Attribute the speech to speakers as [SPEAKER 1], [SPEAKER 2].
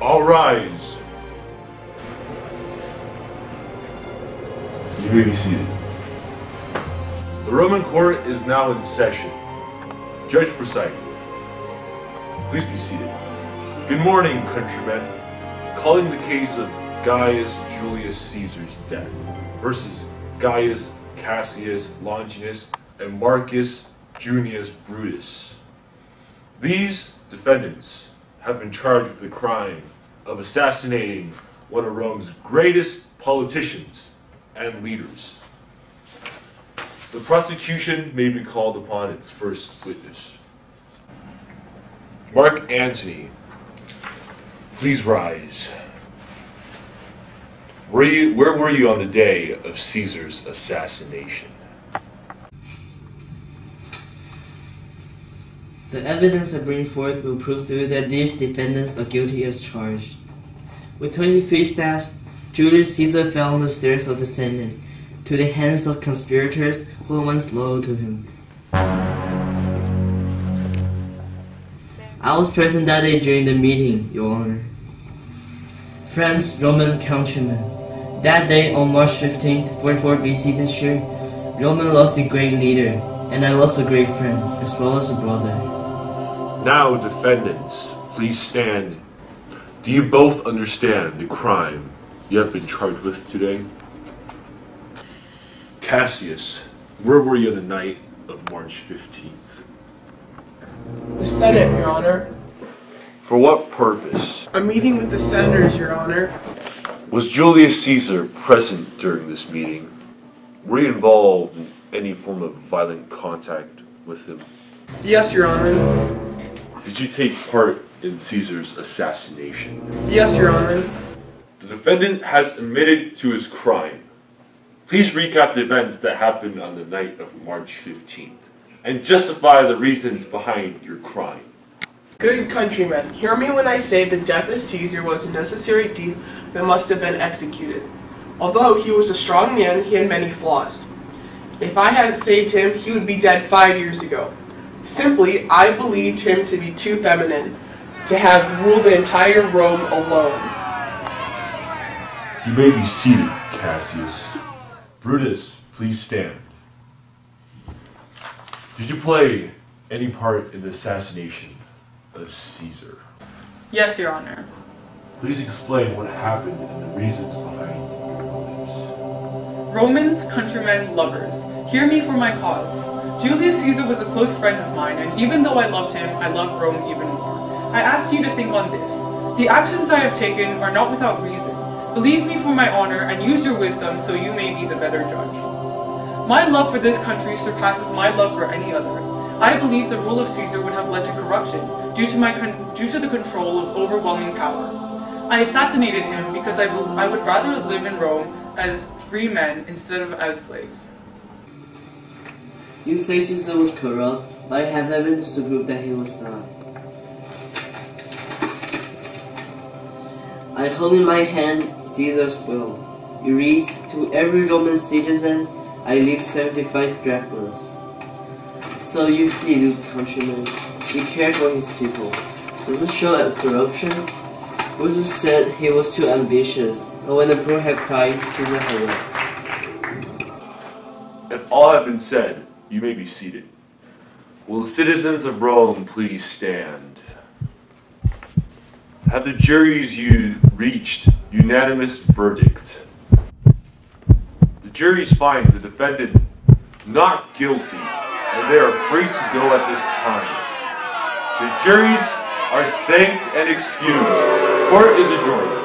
[SPEAKER 1] All rise. You may be seated. The Roman court is now in session. Judge presiding. Please be seated. Good morning, countrymen. Calling the case of Gaius Julius Caesar's death versus Gaius Cassius Longinus and Marcus Junius Brutus. These defendants have been charged with the crime of assassinating one of Rome's greatest politicians and leaders. The prosecution may be called upon its first witness. Mark Antony, please rise. Where were you on the day of Caesar's assassination?
[SPEAKER 2] The evidence I bring forth will prove to you that these defendants are guilty as charged. With 23 staffs, Julius Caesar fell on the stairs of the Senate, to the hands of conspirators who were once loyal to him. I was present that day during the meeting, Your Honor. Friends, Roman countrymen, that day on March 15th, 44 BC this year, Rome lost a great leader, and I lost a great friend, as well as a brother.
[SPEAKER 1] Now, defendants, please stand. Do you both understand the crime you have been charged with today? Cassius, where were you on the night of March 15th?
[SPEAKER 3] The Senate, Your Honor.
[SPEAKER 1] For what purpose?
[SPEAKER 3] A meeting with the senators, Your Honor.
[SPEAKER 1] Was Julius Caesar present during this meeting? Were you involved in any form of violent contact with him?
[SPEAKER 3] Yes, Your Honor.
[SPEAKER 1] Did you take part in Caesar's assassination?
[SPEAKER 3] Yes, Your Honor.
[SPEAKER 1] The defendant has admitted to his crime. Please recap the events that happened on the night of March 15th and justify the reasons behind your crime.
[SPEAKER 3] Good countrymen, hear me when I say the death of Caesar was a necessary deed that must have been executed. Although he was a strong man, he had many flaws. If I hadn't saved him, he would be dead 5 years ago. Simply, I believed him to be too feminine, to have ruled the entire Rome alone.
[SPEAKER 1] You may be seated, Cassius. Brutus, please stand. Did you play any part in the assassination of Caesar?
[SPEAKER 4] Yes, Your Honor.
[SPEAKER 1] Please explain what happened and the reasons behind your motives.
[SPEAKER 4] Romans, countrymen, lovers, hear me for my cause. Julius Caesar was a close friend of mine, and even though I loved him, I love Rome even more. I ask you to think on this. The actions I have taken are not without reason. Believe me for my honor and use your wisdom so you may be the better judge. My love for this country surpasses my love for any other. I believe the rule of Caesar would have led to corruption due to the control of overwhelming power. I assassinated him because I would rather live in Rome as free men instead of as slaves.
[SPEAKER 2] You say Caesar was corrupt, but I have evidence to prove that he was not. I hold in my hand Caesar's will. It reads, to every Roman citizen, I leave 75 drachmas. So you see, you countrymen, he cared for his people. Does it show a corruption? Brutus said he was too ambitious, but when the poor had cried, Caesar had wept.
[SPEAKER 1] If all have been said, you may be seated. Will the citizens of Rome please stand? Have the juries reached unanimous verdict? The juries find the defendant not guilty, and they are free to go at this time. The juries are thanked and excused. Court is adjourned.